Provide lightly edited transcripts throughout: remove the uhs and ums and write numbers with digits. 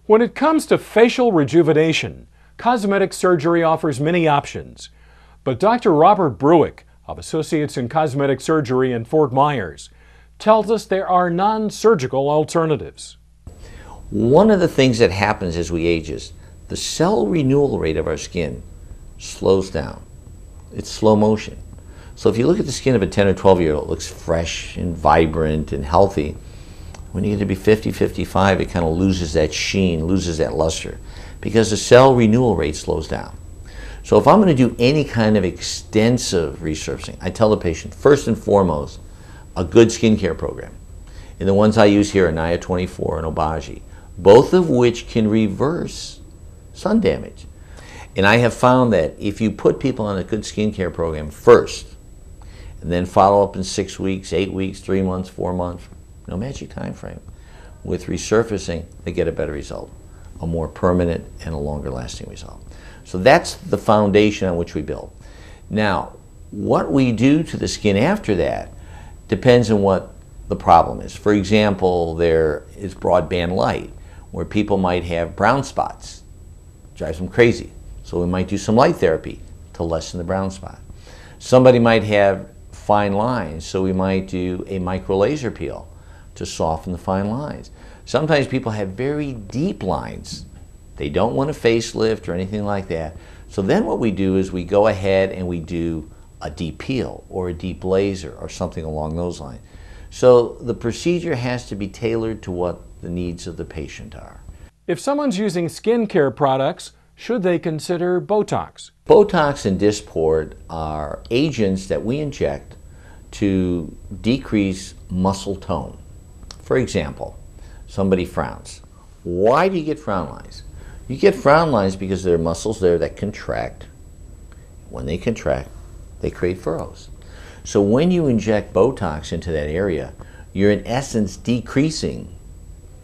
When it comes to facial rejuvenation, cosmetic surgery offers many options. But Dr. Robert Brueck of Associates in Cosmetic Surgery in Fort Myers tells us there are non-surgical alternatives. One of the things that happens as we age is the cell renewal rate of our skin slows down. It's slow motion. So if you look at the skin of a 10 or 12-year-old, it looks fresh and vibrant and healthy. When you get to be 50, 55, it kind of loses that sheen, loses that luster, because the cell renewal rate slows down. So if I'm going to do any kind of extensive resurfacing, I tell the patient, first and foremost, a good skincare program. And the ones I use here are Nia 24 and Obagi, both of which can reverse sun damage. And I have found that if you put people on a good skincare program first, and then follow up in 6 weeks, 8 weeks, 3 months, 4 months, no magic time frame, with resurfacing, they get a better result, a more permanent and a longer lasting result. So that's the foundation on which we build. Now, what we do to the skin after that depends on what the problem is. For example, there is broadband light, where people might have brown spots. Drives them crazy. So we might do some light therapy to lessen the brown spot. Somebody might have fine lines, so we might do a micro laser peel to soften the fine lines. Sometimes people have very deep lines. They don't want a facelift or anything like that. So then what we do is we go ahead and we do a deep peel or a deep laser or something along those lines. So the procedure has to be tailored to what the needs of the patient are. If someone's using skincare products, should they consider Botox? Botox and Dysport are agents that we inject to decrease muscle tone. For example, somebody frowns. Why do you get frown lines? You get frown lines because there are muscles there that contract. When they contract, they create furrows. So when you inject Botox into that area, you're in essence decreasing,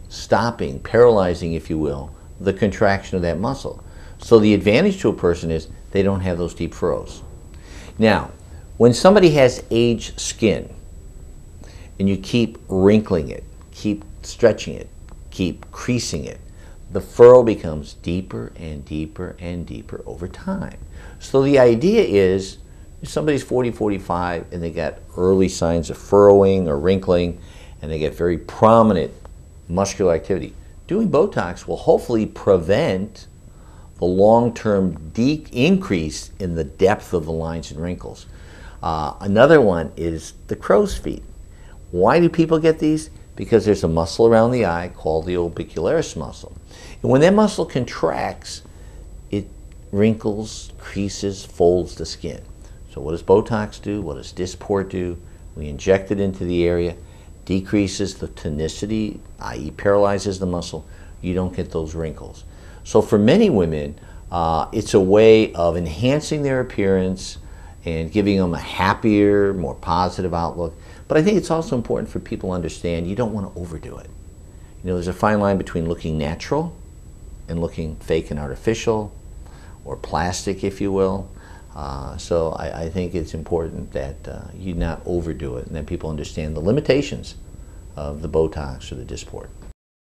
stopping, paralyzing, if you will, the contraction of that muscle. So the advantage to a person is they don't have those deep furrows. Now, when somebody has aged skin and you keep wrinkling it, keep stretching it, keep creasing it, the furrow becomes deeper and deeper and deeper over time. So the idea is, if somebody's 40, 45 and they got early signs of furrowing or wrinkling and they get very prominent muscular activity, doing Botox will hopefully prevent the long-term increase in the depth of the lines and wrinkles. Another one is the crow's feet. Why do people get these? Because there's a muscle around the eye called the orbicularis muscle. And when that muscle contracts, it wrinkles, creases, folds the skin. So what does Botox do? What does Dysport do? We inject it into the area, decreases the tonicity, i.e. paralyzes the muscle. You don't get those wrinkles. So for many women, it's a way of enhancing their appearance and giving them a happier, more positive outlook. But I think it's also important for people to understand you don't want to overdo it. You know, there's a fine line between looking natural and looking fake and artificial, or plastic, if you will. So I think it's important that you not overdo it and that people understand the limitations of the Botox or the Dysport.